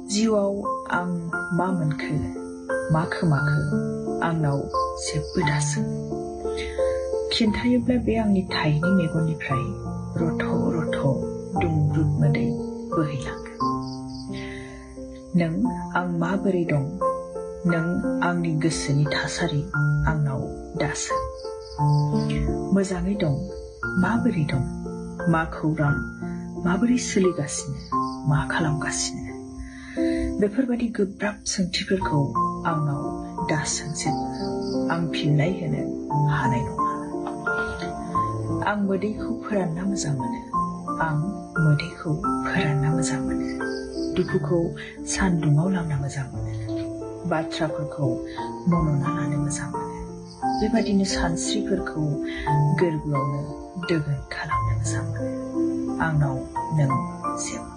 जिउआव आं मा मोनखो मा खोमाखो आंनाव जेबो दासों खिन्थायोब्ला बे आंनि थाइनै मेगननिफ्राय रथ' रथ' दुंब्रुद मोदै बोहैलाङो नों आं माबोरै दं नों आंनि गोसोनि थासारि आंनाव दासों मोजाङै दं माबोरै दं मा खौरां माबोरै सोलिगासिनो मा खालामगासिनो बेफोरबायदि गोब्राब सोंथिफोरखौ आंनाव दासों जेबो आं फिननाय होनो हानाय नङा आं मोदैखौ फोरानना मोजां मोनो आं मोदैखौ फोरानना मोजां मोनो दुखुखौ सान्दुङाव लांना मोजां मोनो बाथ्राफोरखौ मन'ना लानो मोजां मोनो बेबादिनो सानस्रिफोरखौ गोरबोआवनो दोगोन खालामनो मोजां मोनो आंनाव नों जेबो